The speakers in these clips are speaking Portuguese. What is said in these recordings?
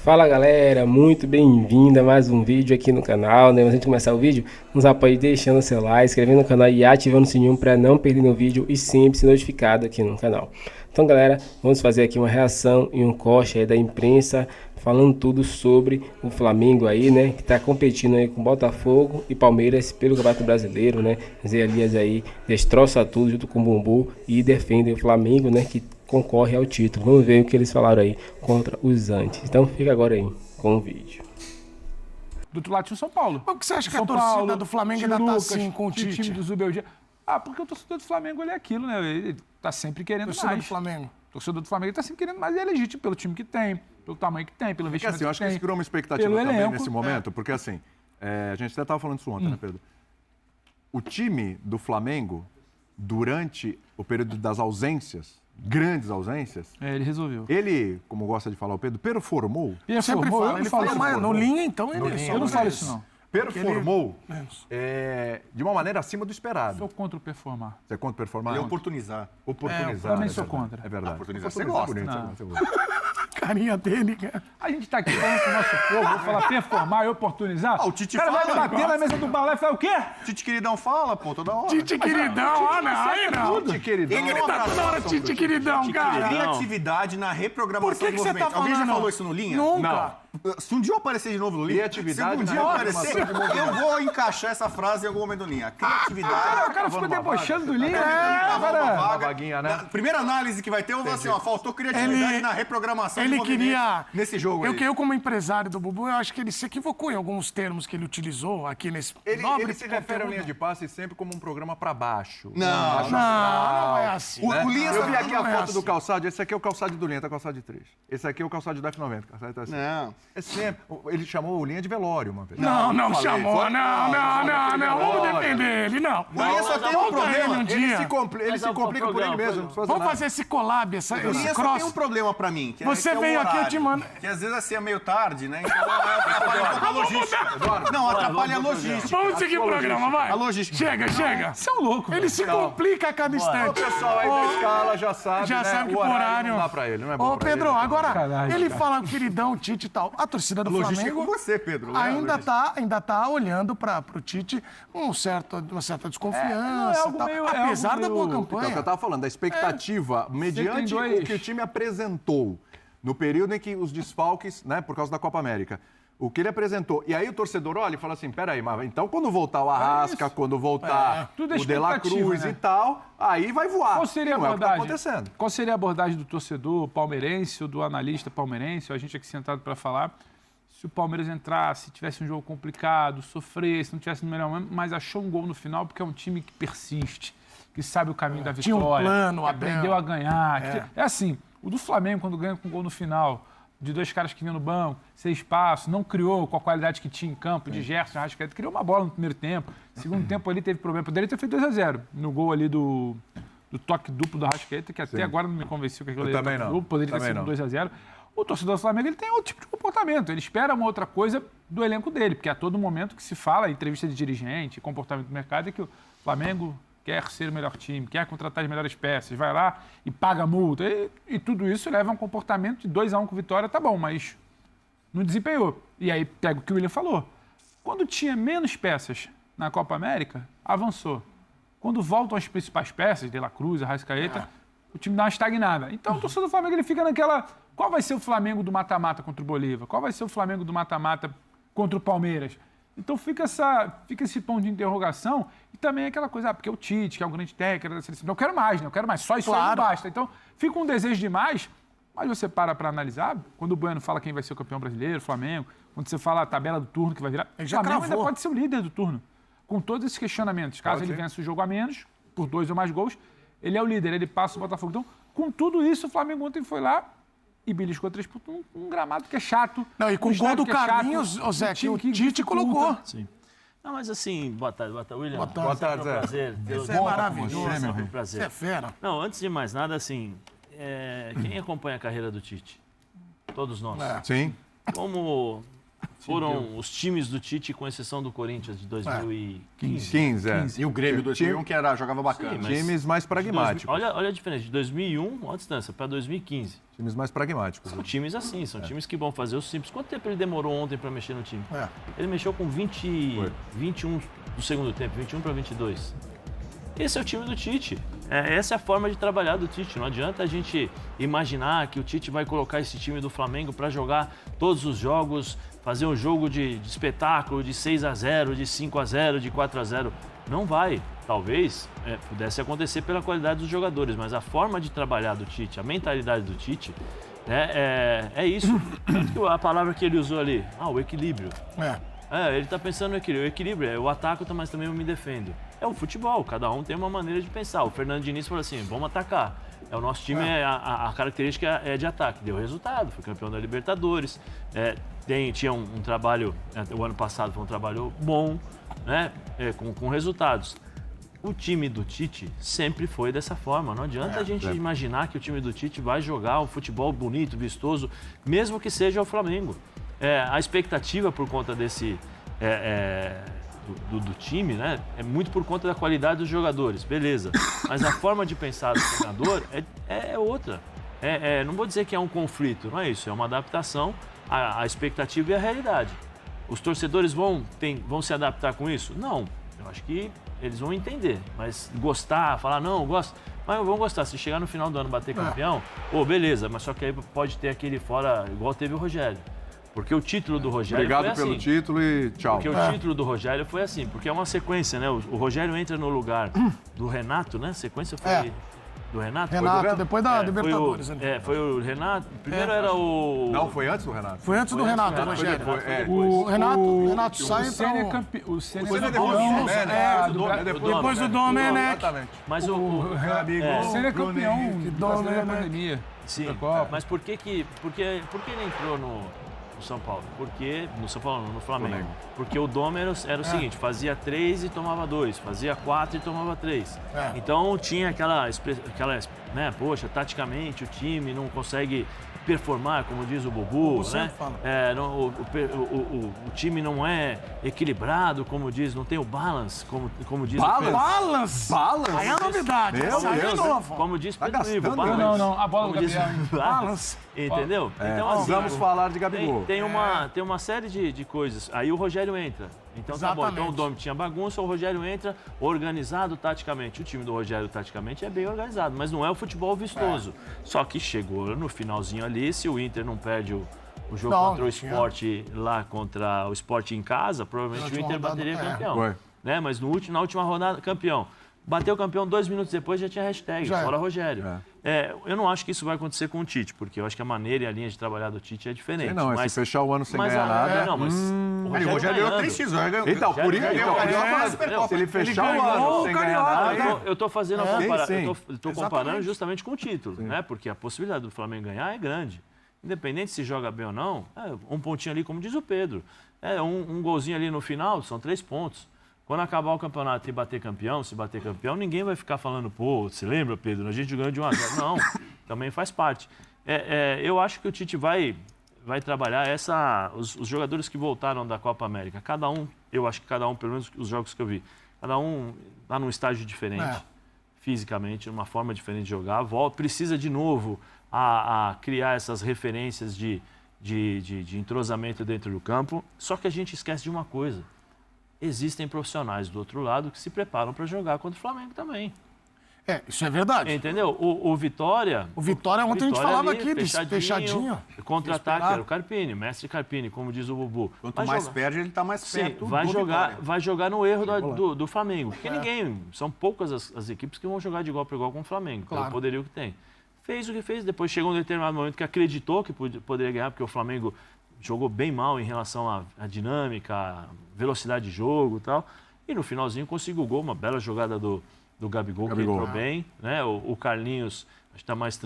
Fala galera, muito bem-vindo a mais um vídeo aqui no canal, né? Antes de começar o vídeo, nos apoie deixando seu like, inscrevendo no canal e ativando o sininho para não perder nenhum vídeo e sempre ser notificado aqui no canal. Então galera, vamos fazer aqui uma reação e um corte aí da imprensa falando tudo sobre o Flamengo aí, né? Que tá competindo aí com Botafogo e Palmeiras pelo Campeonato Brasileiro, né? Zé Elias aí destroça tudo junto com o Bumbum e defende o Flamengo, né? Que concorre ao título. Vamos ver o que eles falaram aí contra os antes. Então fica agora aí com o vídeo. Do outro lado tinha o São Paulo. Por que você acha que a São torcida Paulo, do Flamengo tinha ainda tá Lucas, assim com o tinha Tite? time do Zubeldia. Ah, porque o torcedor do Flamengo ele é aquilo, né? Ele tá sempre querendo Torcida mais. do Flamengo. O torcedor do Flamengo tá sempre querendo mais e é legítimo pelo time que tem, pelo tamanho que tem, pelo investimento Assim, eu acho que tem. isso criou uma expectativa pelo também elenco, nesse momento, porque assim, a gente até estava falando isso ontem, né, Pedro? O time do Flamengo, durante o período das ausências, grandes ausências, ele resolveu. ele, como gosta de falar o Pedro, performou. Ele Sempre formou, fala, eu não ele falo fala isso. mais. No linha, então, ele linha, só Eu não usa falo isso. isso, não. Performou Menos. de uma maneira acima do esperado. Sou contra o performar. Você é contra performar? E oportunizar. Oportunizar. também é sou verdade. contra. É verdade. Oportunizar, você Oportunizar gosta. é bonito, Não. você gosta. Carinha dele, cara. A gente tá aqui falando com o nosso povo, vou falar performar e oportunizar. Ah, o Tite cara vai fala, bater na mesa do balé e fala o quê? Tite queridão fala, pô, toda hora. Tite queridão, aí não. Tite, queridão. Ele Ele tá toda hora Tite queridão, cara. Criatividade na reprogramação Por que do você movimento. tá Alguém já falando? falou isso no Linha? Nunca. Se um dia eu aparecer de novo no Linha, Criatividade se um dia na eu reprogramação aparecer, de movimento. eu vou encaixar essa frase em algum momento do Linha. Criatividade. O cara ficou debochando do Linha. Uma vaguinha, né? Na primeira análise que vai ter, eu vou falar assim, ó, faltou criatividade Ele- na reprogramação de Ele movimento queria... nesse jogo aí. Eu, como empresário do Bubu, eu acho que ele se equivocou em alguns termos que ele utilizou aqui nesse Ele se refere ao Linha de Passe sempre como um programa para baixo. Não, Baixo Não, astral, não é assim. O- o Linha Eu vi sabe aqui que a não é foto do assim. calçado. Esse aqui é o calçado do Linha, tá calçado de 3. Esse aqui é o calçado do F90. Calçado tá assim. Não. É sempre. Ele chamou o Linha de velório uma vez. Não, não falei. chamou. Foi? Não. Vamos Olha. defender ele, não. O Linha só tem um problema. Um Ele dia. se complica por ele mesmo. Não precisa Vamos nada. fazer esse collab, O esse Linha só cross. tem um problema pra mim. Que Você que o veio aqui, eu horário. te mando. Que às vezes assim é meio tarde, né? Então atrapalha um pouco a logística. Não, atrapalha a logística. Vamos seguir o programa, vai. A logística. Chega. Você é um louco. Ele se complica a cada O instante. pessoal aí da escala já sabe, Já né? sabe que o o horário... não dá pra ele, não é bom Ô, pra Pedro, ele. agora, Sacanagem, ele cara. fala queridão, Tite e tal. A torcida do Logística é Flamengo com você, Pedro. não é a ainda tá olhando pro Tite com uma certa desconfiança. algo tal, meio- apesar algo da boa meio- Então, é o que eu campanha. estava falando, da expectativa mediante tem dois. o que o time apresentou no período em que os desfalques, né, por causa da Copa América, o que ele apresentou. E aí o torcedor olha e fala assim, peraí, mas então quando voltar o Arrasca, quando voltar Tudo é o De La expectativa, Cruz né? e tal, aí vai voar. Qual seria a Não é o que tá abordagem? acontecendo. Qual seria a abordagem do torcedor palmeirense ou do analista palmeirense, ou a gente aqui sentado para falar, se o Palmeiras entrasse, tivesse um jogo complicado, sofresse, não tivesse no melhor momento, mas achou um gol no final porque é um time que persiste, que sabe o caminho da Tinha vitória, um plano, que Abel. aprendeu a ganhar. É assim, o do Flamengo, quando ganha com gol no final, de dois caras que vinham no banco, sem espaço, não criou com a qualidade que tinha em campo, de Gerson, Arrascaeta, criou uma bola no primeiro tempo. Segundo tempo ali teve problema. Poderia ter feito 2-0 no gol ali do toque duplo do Arrascaeta, que até agora não me convenceu que aquilo ali era também toque não. duplo, poderia ter Também sido não. 2-0. O torcedor do Flamengo ele tem outro tipo de comportamento. Ele espera uma outra coisa do elenco dele, porque a todo momento que se fala, em entrevista de dirigente, comportamento do mercado, é que o Flamengo quer ser o melhor time, quer contratar as melhores peças, vai lá e paga multa. E tudo isso leva a um comportamento de 2-1 com vitória, tá bom, mas não desempenhou. E aí pega o que o William falou. Quando tinha menos peças na Copa América, avançou. Quando voltam as principais peças, De La Cruz, Arrascaeta, o time dá uma estagnada. Então o torcedor do Flamengo ele fica naquela... Qual vai ser o Flamengo do mata-mata contra o Bolívar? Qual vai ser o Flamengo do mata-mata contra o Palmeiras? Então fica esse ponto de interrogação e também aquela coisa, porque o Tite, que é o grande técnico da seleção, eu quero mais, né? Eu quero mais, só isso aí não Claro. basta. Então fica um desejo de mais, mas você para analisar, quando o Bueno fala quem vai ser o campeão brasileiro, o Flamengo, quando você fala a tabela do turno que vai virar, Ele o já Flamengo ainda cravou. pode ser o líder do turno. Com todos esses questionamentos, caso Pode ele ser. vença o jogo a menos, por 2 ou mais gols, ele é o líder, ele passa o Botafogo. Então, com tudo isso, o Flamengo ontem foi lá e beliscou 3 pontos num gramado que é chato. Não, e com um o gol do estádio que é chato, Carlinhos, ô Zé, um que time o Tite dificulta. colocou. Sim. Não, mas assim, boa tarde, William. Boa tarde. Boa tarde, É um Zé. prazer. Isso é maravilhoso. É sempre um Você é prazer. fera. Não, antes de mais nada, assim, quem acompanha a carreira do Tite? Todos nós. Sim. Como foram os times do Tite, com exceção do Corinthians de 2015. 15. E o Grêmio 2001, que jogava bacana. Sim, mas Times mais pragmáticos. Olha a diferença, de 2001, olha a distância, para 2015. Times mais pragmáticos. São times assim, são times que vão fazer o simples. Quanto tempo ele demorou ontem para mexer no time? Ele mexeu com 21 do segundo tempo, 21 para 22. Esse é o time do Tite. Essa é a forma de trabalhar do Tite. Não adianta a gente imaginar que o Tite vai colocar esse time do Flamengo para jogar todos os jogos, fazer um jogo de espetáculo, de 6-0, de 5-0, de 4-0. Não vai. Talvez pudesse acontecer pela qualidade dos jogadores, mas a forma de trabalhar do Tite, a mentalidade do Tite, é isso. Tanto que a palavra que ele usou ali, o equilíbrio. Ele está pensando no equilíbrio. O equilíbrio eu ataco, mas também eu me defendo. É o futebol, cada um tem uma maneira de pensar. O Fernando Diniz falou assim, vamos atacar. O nosso time, a característica é de ataque. Deu resultado, foi campeão da Libertadores. Tinha um trabalho, o ano passado foi um trabalho bom, né? Com resultados. O time do Tite sempre foi dessa forma. Não adianta a gente imaginar que o time do Tite vai jogar um futebol bonito, vistoso, mesmo que seja o Flamengo. A expectativa por conta desse... Do time, né? É muito por conta da qualidade dos jogadores, beleza. Mas a forma de pensar do treinador é outra. Não vou dizer que é um conflito, não é isso. É uma adaptação à expectativa e à realidade. Os torcedores vão se adaptar com isso? Não. Eu acho que eles vão entender. Mas gostar, falar, não, gosto. Mas vão gostar. Se chegar no final do ano bater campeão, beleza. Mas só que aí pode ter aquele fora, igual teve o Rogério. Porque o título do Rogério Obrigado foi assim. pelo título e tchau. Porque o título do Rogério foi assim, porque é uma sequência, né? O Rogério entra no lugar do Renato, né? A sequência foi do Renato? Renato, depois da Libertadores. Foi o Renato. Primeiro era o... Não, foi antes do Renato. Foi antes do Renato, Rogério. O Renato sai O Ceni é campeão. O Ceni Depois é do Domenech. Depois do Domenech. Exatamente. Mas O Ceni é campeão da pandemia. Sim, mas por que ele entrou no São Paulo? Porque no São Paulo, no Flamengo. Porque o Dom era o seguinte, fazia 3 e tomava 2, fazia 4 e tomava 3. Então tinha aquela, né, poxa, taticamente o time não consegue performar, como diz o Bubu, né? O time não é equilibrado, como diz, não tem o balance, como diz o Pedro. Balance? Aí é novidade. Meu Aí é Deus, novo. Como diz Pedro Ivo, gastando balance. Não, a bola do Como diz Gabriel. balance. Entendeu? Então, assim, Vamos falar de Gabigol. tem uma série de coisas. Aí o Rogério entra. Então tá bom. Então o Dom tinha bagunça, o Rogério entra organizado taticamente. O time do Rogério taticamente é bem organizado, mas não é o futebol vistoso. Só que chegou no finalzinho ali, se o Inter não perde o jogo contra o Sport lá, contra o Sport em casa, provavelmente o Inter bateria campeão. Né? Mas na última rodada, campeão. Bateu campeão 2 minutos depois, já tinha hashtag, fora Rogério. Eu não acho que isso vai acontecer com o Tite, porque eu acho que a maneira e a linha de trabalhar do Tite é diferente. Se fechar o ano sem ganhar nada... Não, mas O Rogério ganhou 3 títulos. Então, por isso, se ele fechar o ano sem ganhar nada... Eu estou fazendo eu estou comparando justamente com o título, né? Porque a possibilidade do Flamengo ganhar é grande. Independente se joga bem ou não, um pontinho ali, como diz o Pedro. Um golzinho ali no final, são 3 pontos. Quando acabar o campeonato e bater campeão, se bater campeão, ninguém vai ficar falando, pô, você lembra, Pedro? A gente ganhou de 1-0. Não, também faz parte. Eu acho que o Tite vai trabalhar os jogadores que voltaram da Copa América. Eu acho que cada um, pelo menos os jogos que eu vi, cada um está num estágio diferente, fisicamente, uma forma diferente de jogar. Precisa de novo a criar essas referências de entrosamento dentro do campo. Só que a gente esquece de uma coisa. Existem profissionais do outro lado que se preparam para jogar contra o Flamengo também. Isso é verdade. Entendeu? O Vitória... O Vitória, ontem a gente falava ali, aqui, fechadinho. Contra-ataque, era o Carpini, mestre Carpini, como diz o Bubu. Quanto mais perde, ele está mais perto. Sim, vai jogar no erro do Flamengo. Porque são poucas as equipes que vão jogar de igual para igual com o Flamengo, pelo poderio que tem. Fez o que fez, depois chegou um determinado momento que acreditou que poderia ganhar, porque o Flamengo jogou bem mal em relação à dinâmica, à velocidade de jogo e tal. E no finalzinho conseguiu o gol, uma bela jogada do Gabigol, que entrou bem. Né? O Carlinhos está mais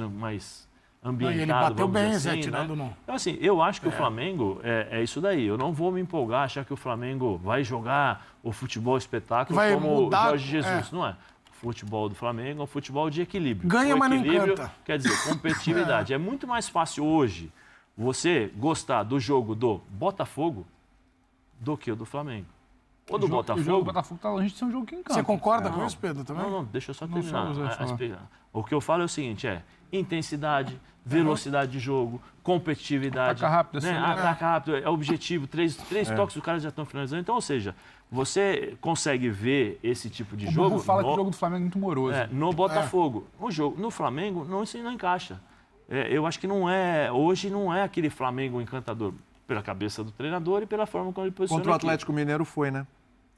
ambientado, ele bateu bem, assim, Zé, tirando não. Então, assim, eu acho que o Flamengo é isso daí. Eu não vou me empolgar, achar que o Flamengo vai jogar o futebol espetáculo como o Jorge Jesus. Não é. O futebol do Flamengo é um futebol de equilíbrio. Ganha, mas não encanta. Quer dizer, competitividade. É muito mais fácil hoje você gostar do jogo do Botafogo do que o do Flamengo. O do O jogo Botafogo... do Botafogo tá longe de ser um jogo que encanta. Você concorda com isso, Pedro, também? Não, deixa eu só Não terminar. só você falar. Explicar. O que eu falo é o seguinte, intensidade, velocidade de jogo, competitividade. Ataca rápido, né? acelera. Ataca rápido, é objetivo. Três toques, os caras já estão finalizando. Então, ou seja, você consegue ver esse tipo de O jogo... Burro fala que o jogo do Flamengo é muito moroso. no Botafogo. No Flamengo, isso não encaixa. Eu acho que hoje não é aquele Flamengo encantador pela cabeça do treinador e pela forma como ele posiciona. Contra o aqui. Atlético Mineiro foi, né?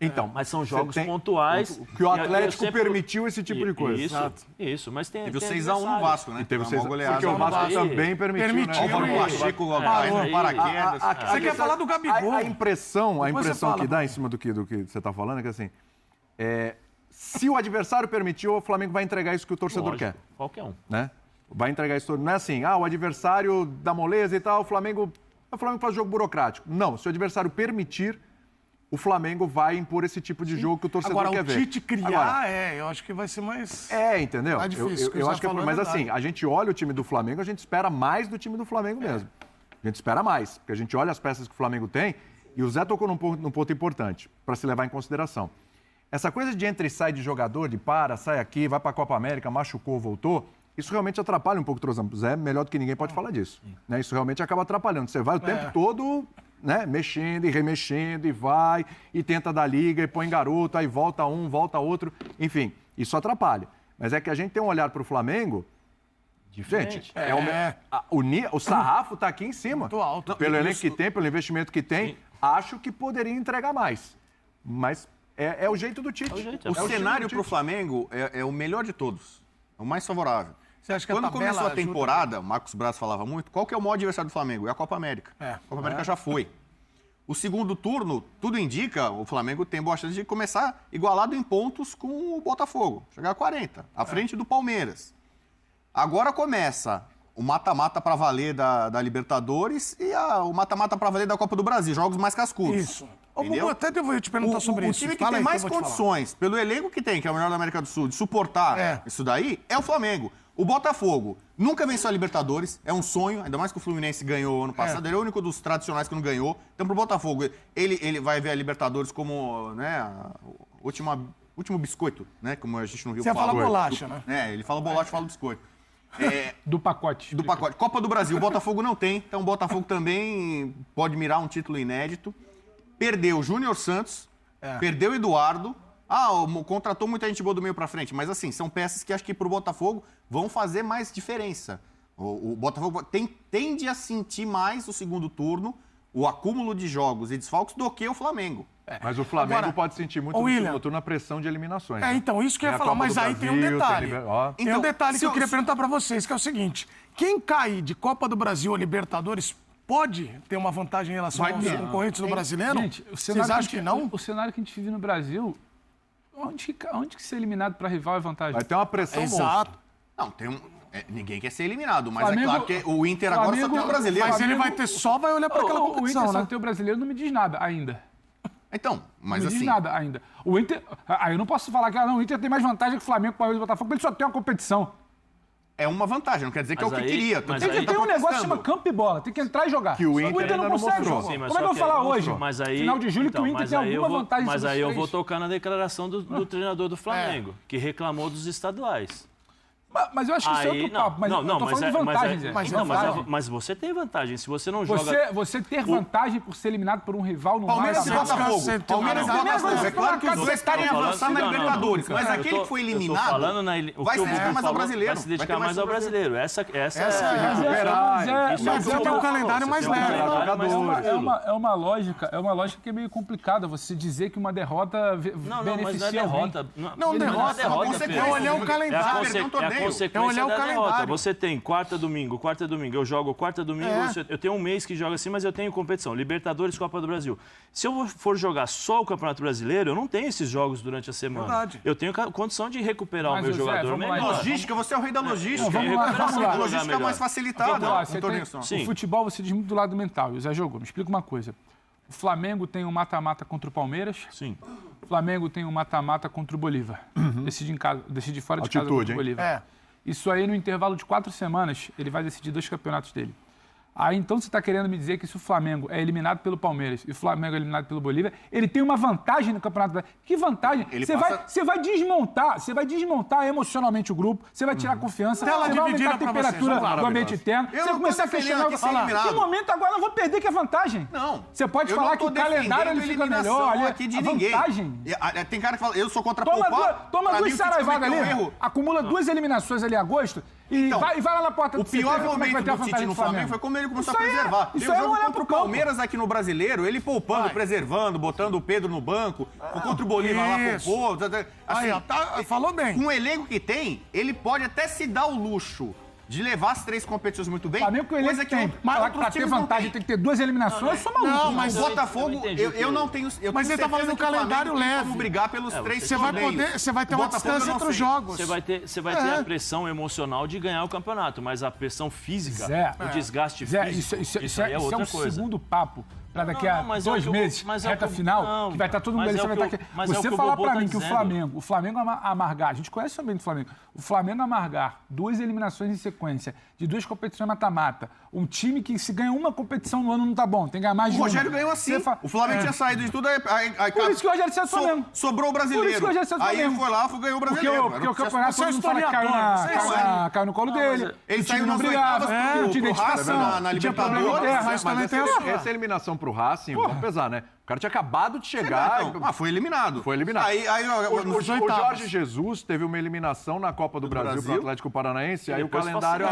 Então, Mas são você jogos tem- pontuais. Que o e eu Atlético sempre- permitiu esse tipo de coisa. Isso, mas tem. Teve o tem 6x1 no adversário. Vasco, né? E teve Uma vocês, goleada. porque o Vasco Aí- também permitiu, né? Permitiu, Álvaro Pacheco Parou. caiu no paraquedas. Você quer falar do Gabigol? A impressão Depois você fala, que dá em cima do que você está falando é que assim, se o adversário permitiu, o Flamengo vai entregar isso que o torcedor Lógico, quer, qualquer um. né? Vai entregar isso. Não é assim, o adversário dá moleza e tal, o Flamengo faz jogo burocrático. Não, se o adversário permitir, o Flamengo vai impor esse tipo de jogo que o torcedor Agora, quer o ver. Tite criar, Agora, eu acho que vai ser mais... entendeu? Tá difícil, Eu acho que falou, mas é verdade. assim, a gente olha o time do Flamengo, a gente espera mais do time do Flamengo mesmo. A gente espera mais, porque a gente olha as peças que o Flamengo tem e o Zé tocou num ponto importante para se levar em consideração. Essa coisa de entra e sai de jogador, de sai aqui, vai para a Copa América, machucou, voltou, isso realmente atrapalha um pouco o entrosamento. O Zé, melhor do que ninguém, pode falar disso. Né? Isso realmente acaba atrapalhando. Você vai o tempo todo, né, mexendo e remexendo, e vai, e tenta dar liga, e põe garoto, aí volta um, volta outro. Enfim, isso atrapalha. Mas é que a gente tem um olhar para o Flamengo. Diferente. Gente, o sarrafo está aqui em cima. Muito alto. Pelo elenco que tem, pelo investimento que tem, acho que poderia entregar mais. Mas é o jeito do Tite. É o jeito, O é o cenário para o Flamengo é o melhor de todos. É o mais favorável. Você acha que Quando tabela começou a ajuda? temporada, o Marcos Braz falava muito, qual que é o maior adversário do Flamengo? É a Copa América. A Copa América já foi. O segundo turno, tudo indica, o Flamengo tem boa chance de começar igualado em pontos com o Botafogo. Chegar a 40, à frente do Palmeiras. Agora começa o mata-mata para valer da Libertadores e o mata-mata para valer da Copa do Brasil, jogos mais cascudos. Isso. Ô, Entendeu? Bubu, até eu vou te perguntar sobre O isso. time que Fala tem aí, mais eu vou te falar. condições, pelo elenco que tem, que é o melhor da América do Sul, de suportar isso daí, é o Flamengo. O Botafogo nunca venceu a Libertadores, é um sonho, ainda mais que o Fluminense ganhou ano passado, ele é o único dos tradicionais que não ganhou. Então, pro Botafogo, ele vai ver a Libertadores como, né, o último biscoito, né, como a gente no Rio Você fala. fala bolacha, né? Ele fala bolacha, fala biscoito. Do pacote. Do pacote. Copa do Brasil, o Botafogo não tem, então o Botafogo também pode mirar um título inédito. Perdeu o Júnior Santos, perdeu o Eduardo. Contratou muita gente boa do meio pra frente, mas assim, são peças que acho que pro Botafogo vão fazer mais diferença. O Botafogo tende a sentir mais o segundo turno, o acúmulo de jogos e desfalques do que o Flamengo. Mas o Flamengo Agora, pode sentir muito ô, no William, segundo turno a pressão de eliminações. né? Então, isso que eu Tem ia a falar, Copa mas do aí tem um Brasil, detalhe. ó. Tem um Então, detalhe que se eu eu- queria perguntar pra vocês, que é o seguinte: quem cair de Copa do Brasil ou Libertadores pode ter uma vantagem em relação aos concorrentes do brasileiro? Gente, Vocês acham que não? O cenário que a gente vive no Brasil, onde que ser eliminado para rival é vantagem? Vai ter uma pressão Exato. Não, ninguém quer ser eliminado, mas Flamengo- é claro que o Inter agora só tem o brasileiro. Mas ele vai ter vai olhar pra aquela O competição, Inter só né? ter o brasileiro não me diz nada ainda. Então, mas Não me assim. diz nada ainda. O Inter. Aí eu não posso falar que o Inter tem mais vantagem que o Flamengo, Palmeiras e Botafogo, porque ele só tem uma competição. É uma vantagem, não quer dizer que é o Mas que aí- queria. mas Tem, aí- tem um negócio que chama conquistando. campo e bola, tem que entrar e jogar. Que o Inter ainda não não consegue. mostrou. Sim, mas Como é que eu só vou falar hoje? Mas aí, Final de julho, que o Inter mas tem aí eu alguma vou- vantagem Mas sobre os aí eu três. vou tocar na declaração do treinador do Flamengo, que reclamou dos estaduais. Mas eu acho que isso é outro papo. Mas eu tô falando de vantagens, Zé. Mas você tem vantagem. Se você não joga... Você ter vantagem por ser eliminado por um rival no Palmeiras e mais. Botafogo. Palmeiras e Botafogo. É claro que os dois querem avançar na Não, Libertadores, mas eu aquele tô- que foi eu tô eliminado falando vai se dedicar mais ao brasileiro. Vai se dedicar mais ao brasileiro. Essa é Mas é um calendário mais leve. É uma lógica que é meio complicada você dizer que uma derrota Não, mas não é beneficia alguém. derrota. Não, derrota, é uma consequência. É olhar o calendário. É a perder um torneio. consequência É olhar o da derrota. calendário. Você tem quarta, domingo. Eu jogo quarta, domingo. Eu tenho um mês que joga assim, mas eu tenho competição. Libertadores, Copa do Brasil. Se eu for jogar só o Campeonato Brasileiro, eu não tenho esses jogos durante a semana. Verdade. Eu tenho condição de recuperar Mas, o meu José, jogador vamos lá, melhor. então. Logística, você é o rei da logística. Vamos lá, vamos lá. A logística é mais facilitada Vamos lá, no você torneio tem- só. Sim. O futebol você diz muito do lado mental. E o Zé jogou. Me explica uma coisa. O Flamengo tem um mata-mata contra o Palmeiras. Sim. O Flamengo tem um mata-mata contra o Bolívar. Decide em casa, decide fora de casa Altitude, contra o hein? Bolívar. Isso aí, no intervalo de 4 semanas, ele vai decidir 2 campeonatos dele. Aí então você está querendo me dizer que se o Flamengo é eliminado pelo Palmeiras e o Flamengo é eliminado pelo Bolívia, ele tem uma vantagem no Campeonato Brasileiro. Que vantagem? Você vai desmontar emocionalmente o grupo, você vai tirar a confiança, você vai aumentar a temperatura do ambiente interno, você vai começar a questionar o que momento agora eu vou perder que é vantagem. Não. Você pode falar que o calendário ele fica melhor. Aqui de ninguém. Vantagem. Tem cara que fala, eu sou contra poupar. Toma duas saraivadas ali, acumula 2 eliminações ali em agosto e vai lá na porta do O pior momento do Tite no Flamengo foi como ele começou a preservar. Isso Tem um é jogo olhar contra o pro Palmeiras aqui no Brasileiro, ele poupando, preservando, botando o Pedro no banco. Contra o Bolívar lá poupou. Aí, ó, falou bem. Com o elenco que tem, ele pode até se dar o luxo de levar as 3 competições muito bem. Flamengo que o elenco tem. Mas pra ter vantagem tem que ter 2 eliminações, só maluco. Não, mas o Botafogo, eu não tenho. Mas ele tá falando do calendário leve. Vamos brigar pelos 3 Você vai ter uma distância entre os jogos. Você vai ter a pressão emocional de ganhar o campeonato, mas a pressão física, o desgaste físico, isso aí é outra coisa. Segundo papo. Pra daqui a 2 meses, reta final, que vai estar todo mundo ali, você falar pra mim que o Flamengo amargar, a gente conhece também do Flamengo, o Flamengo amargar 2 eliminações em sequência, de 2 competições mata-mata, um time que se ganha uma competição no ano não tá bom, tem que ganhar mais de uma. O Rogério ganhou assim, o Flamengo tinha saído de tudo, aí por isso que o Rogério saiu do Flamengo. Sobrou o brasileiro. Por isso que o Rogério saiu do Aí Flamengo. ele foi lá e ganhou o brasileiro. Porque o campeonato, todo mundo fala que caiu no colo dele, ele o time saiu não nas brigava, oitavas não tinha identificação, na tinha problema interno. Mas também tem essa eliminação pro Racing, vamos pesar, né? O cara tinha acabado de chegar. Foi eliminado. Foi eliminado. O O Jorge Jesus teve uma eliminação na Copa do Brasil pro Atlético Paranaense, aí o calendário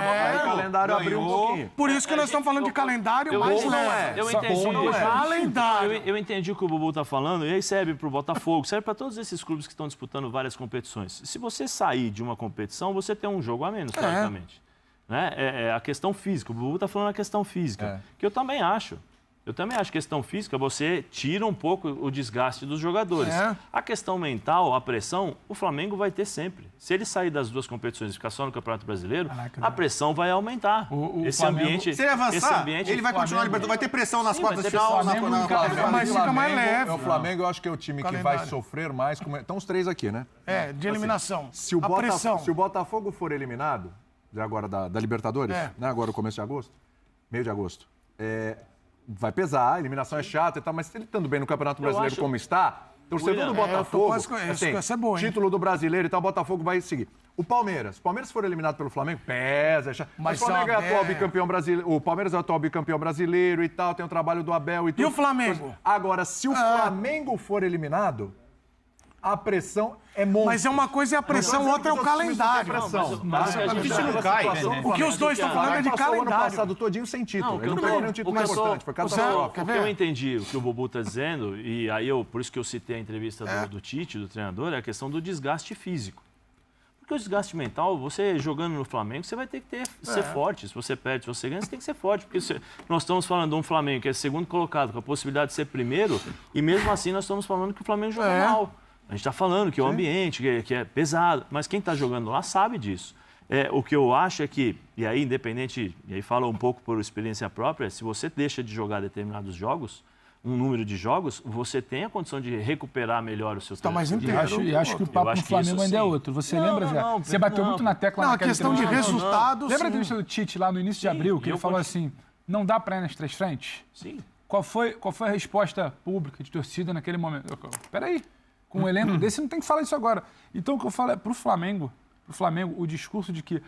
abriu um pouquinho. Por isso que nós estamos falando de calendário mais leve. Eu entendi. Calendário. Eu entendi o que o Bubu está falando, e aí serve para o Botafogo, serve para todos esses clubes que estão disputando várias competições. Se você sair de uma competição, você tem um jogo a menos, teoricamente. Né? É a questão física. O Bubu está falando a questão física, que eu também acho. Eu também acho que questão física, você tira um pouco o desgaste dos jogadores. A questão mental, a pressão, o Flamengo vai ter sempre. Se ele sair das 2 competições e ficar só no Campeonato Brasileiro, a pressão vai aumentar. Esse ambiente, se ele avançar, ele vai continuar libertando. Vai ter pressão nas quartas de final. Mas fica mais leve. O Flamengo, eu acho que é o time que vai sofrer mais. Estão os 3 aqui, né? De eliminação. Se o Botafogo for eliminado, agora da Libertadores, né? Agora no começo de agosto, meio de agosto, vai pesar, a eliminação é chata e tal, mas ele estando bem no Campeonato Brasileiro como está, torcedor do Botafogo, título do Brasileiro e tal, o Botafogo vai seguir. O Palmeiras se for eliminado pelo Flamengo, pesa, é chato. Mas o Flamengo é atual bicampeão brasileiro, o Palmeiras é atual bicampeão brasileiro e tal, tem o trabalho do Abel e tudo. E o Flamengo? Agora, se o Flamengo for eliminado, a pressão é monstro. Mas é uma coisa é a pressão, outra é o calendário. Mas a gente não cai. O que os dois estão falando é de calendário. O ano passado todinho sem título. Ele não pegou nenhum título importante. Foi catastrófico. O que eu entendi, o que o Bubu está dizendo, e aí por isso que eu citei a entrevista do Tite, do treinador, é a questão do desgaste físico. Porque o desgaste mental, você jogando no Flamengo, você vai ter que ser forte. Se você perde, se você ganha, você tem que ser forte. Porque nós estamos falando de um Flamengo que é segundo colocado, com a possibilidade de ser primeiro, e mesmo assim nós estamos falando que o Flamengo joga mal. A gente está falando que o ambiente que é pesado, mas quem está jogando lá sabe disso. O que eu acho é que, e aí independente, e aí falo um pouco por experiência própria, se você deixa de jogar determinados jogos, um número de jogos, você tem a condição de recuperar melhor o seu tempo. Tá mais inteiro. E acho que o papo do Flamengo ainda é outro. Você lembra, Zé? Você bateu muito na tecla naquela questão de resultados. Lembra a entrevista do Tite lá no início de abril, que ele falou assim, não dá para ir nas 3 frentes? Sim. Qual foi a resposta pública de torcida naquele momento? Peraí. Com um elenco desse, não tem que falar isso agora. Então, o que eu falo é pro Flamengo, o discurso de que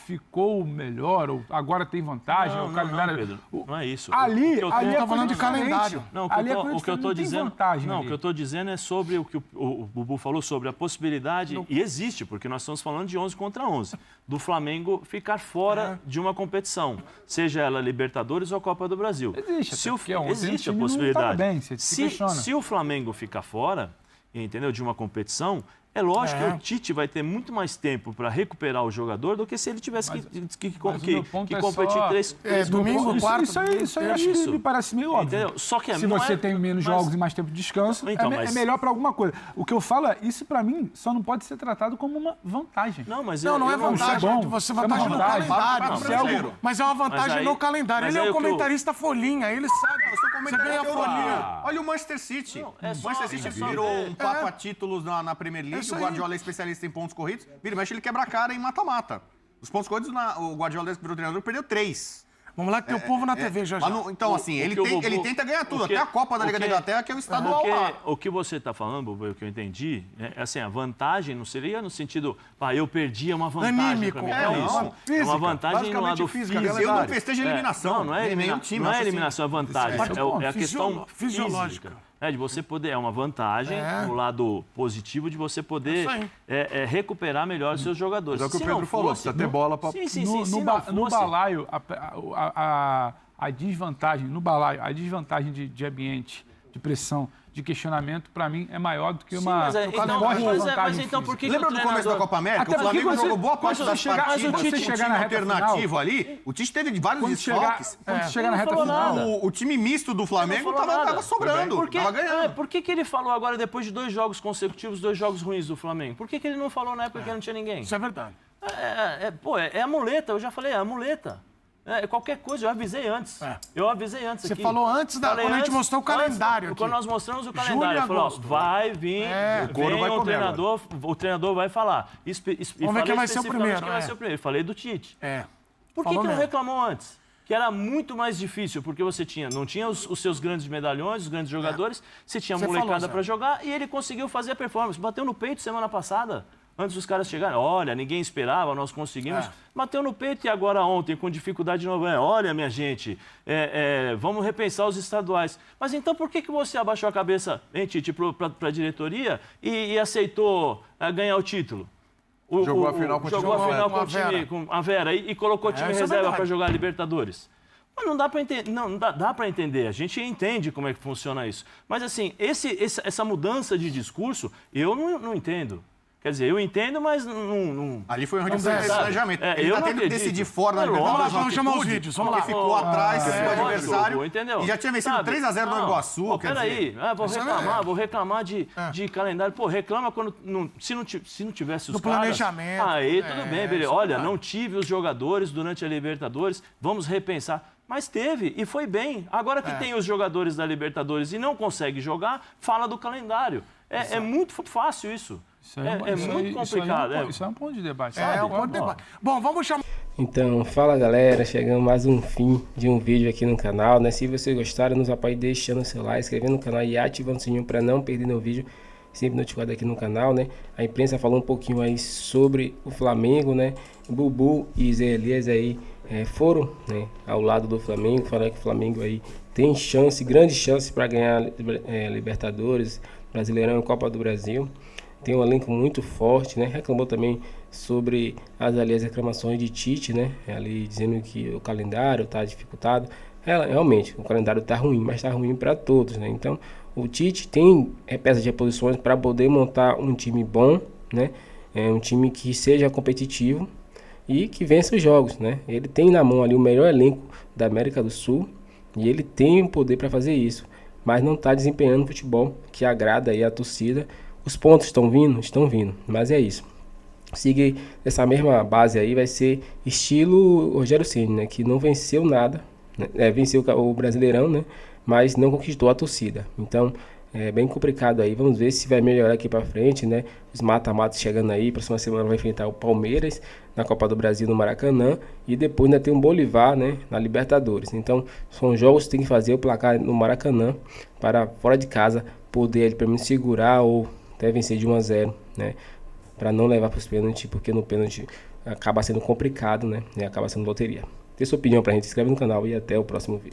ficou melhor, ou agora tem vantagem, o calendário... Pedro, não é isso. Ali tá falando de calendário. Não, o que eu estou dizendo... Não, o que eu estou dizendo é sobre o que o Bubu falou, sobre a possibilidade, e existe, porque nós estamos falando de 11 contra 11, do Flamengo ficar fora de uma competição, seja ela Libertadores ou Copa do Brasil. Existe a possibilidade. Se o Flamengo ficar fora, entendeu, de uma competição, é lógico que o Tite vai ter muito mais tempo para recuperar o jogador do que se ele tivesse que competir três domingo, quarto. Isso aí acho que me parece meio óbvio. Entendeu? Só que se você tem menos jogos e mais tempo de descanso, é melhor para alguma coisa. O que eu falo é, isso para mim só não pode ser tratado como uma vantagem. Não é vantagem. Você vantagem no calendário. Mas é uma vantagem no calendário. Ele é um comentarista folhinha, ele sabe. Você ganha folhinha. Olha o Manchester City. O Manchester City virou um papo a títulos na Premier League. O Guardiola é especialista em pontos corridos. Vira e mexe, ele quebra a cara em mata-mata. Os pontos corridos, o Guardiola, que virou treinador, perdeu 3. Vamos lá que tem o povo na TV, já. Então, assim, ele tenta ganhar tudo, até a Copa da Liga da Inglaterra, que é o estadual lá. O que você está falando, o que eu entendi, é assim, a vantagem não seria no sentido, eu perdi, é uma vantagem. Anímico. É uma vantagem no lado físico. Eu não festejo a eliminação. Não é eliminação, é vantagem. É a questão fisiológica. De você poder, é uma vantagem no lado positivo de você poder recuperar melhor os seus jogadores. É o que o Pedro falou, precisa ter bola para... No balaio, a desvantagem, a desvantagem de ambiente, de pressão, de questionamento, para mim, é maior do que uma... Mas então por que Lembra do começo da Copa América? O Flamengo jogou boa parte das partidas. Você chegar na reta alternativo ali, o Tite teve vários desfalques. Quando chegar na reta final... O time misto do Flamengo tava sobrando, tava ganhando. Por que ele falou agora, depois de 2 jogos consecutivos, 2 jogos ruins do Flamengo? Por que ele não falou na época que não tinha ninguém? Isso é verdade. É a muleta, eu já falei, é a muleta. Qualquer coisa, eu avisei antes. Eu avisei antes aqui. Você falou antes, quando a gente mostrou o calendário. Quando nós mostramos o calendário, falou, vai vir, o treinador vai falar. Vamos ver quem vai ser o primeiro. Eu falei do Tite. Por que não reclamou antes? Que era muito mais difícil, porque você não tinha os seus grandes medalhões, os grandes jogadores, você tinha molecada para jogar e ele conseguiu fazer a performance. Bateu no peito semana passada. Antes dos caras chegarem, olha, ninguém esperava, nós conseguimos. Bateu no peito e agora ontem, com dificuldade de novo. Olha, minha gente, vamos repensar os estaduais. Mas então por que você abaixou a cabeça, hein, Tite, para a diretoria e aceitou ganhar o título? Jogou a final com o time, com a Vera e colocou o time em reserva para jogar a Libertadores. Mas não dá para entender, dá para entender, a gente entende como é que funciona isso. Mas assim, essa mudança de discurso, eu não entendo. Quer dizer, eu entendo, mas não... Ali foi um planejamento. Ele está tendo que decidir fora da Libertadores. Vamos chamar os vídeos, vamos lá. Porque ficou atrás do adversário entendeu? E já tinha vencido 3-0 no Iguaçu. Peraí, vou reclamar de calendário. Pô, reclama quando se não tivesse os caras... planejamento. Aí tudo bem, beleza. Olha, não tive os jogadores durante a Libertadores, vamos repensar. Mas teve, e foi bem. Agora que tem os jogadores da Libertadores e não consegue jogar, fala do calendário. É muito fácil isso. É muito complicado. Isso é um ponto de debate. Um ponto de debate. Bom, vamos chamar... Então, fala galera, chegando mais um fim de um vídeo aqui no canal, né? Se vocês gostaram, nos apoie deixando o seu like, inscrevendo no canal e ativando o sininho para não perder nenhum vídeo, sempre notificado aqui no canal, né? A imprensa falou um pouquinho aí sobre o Flamengo, né? Bubu e Zé Elias aí foram, né, ao lado do Flamengo, falaram que o Flamengo aí tem chance, grande chance para ganhar Libertadores, Brasileirão e Copa do Brasil. Tem um elenco muito forte, né? Reclamou também sobre as reclamações de Tite, né? Ali dizendo que o calendário está dificultado. Realmente, o calendário está ruim, mas está ruim para todos, né? Então, o Tite tem peças de reposições para poder montar um time bom, né? Um time que seja competitivo e que vença os jogos, né? Ele tem na mão ali o melhor elenco da América do Sul e ele tem o poder para fazer isso, mas não está desempenhando futebol que agrada aí a torcida. Os pontos estão vindo, mas é isso. Siga essa mesma base aí, vai ser estilo Rogério Ceni, né? Que não venceu nada, né? Venceu o Brasileirão, né? Mas não conquistou a torcida. Então, é bem complicado aí. Vamos ver se vai melhorar aqui para frente, né? Os mata-matas chegando aí. Próxima semana vai enfrentar o Palmeiras na Copa do Brasil no Maracanã. E depois ainda tem um Bolívar, né? Na Libertadores. Então, são jogos que tem que fazer o placar no Maracanã para fora de casa poder pelo menos segurar ou até vencer de 1-0, né? Para não levar para os pênaltis, porque no pênalti acaba sendo complicado, né? E acaba sendo loteria. Dê sua opinião pra gente, se inscreve no canal e até o próximo vídeo.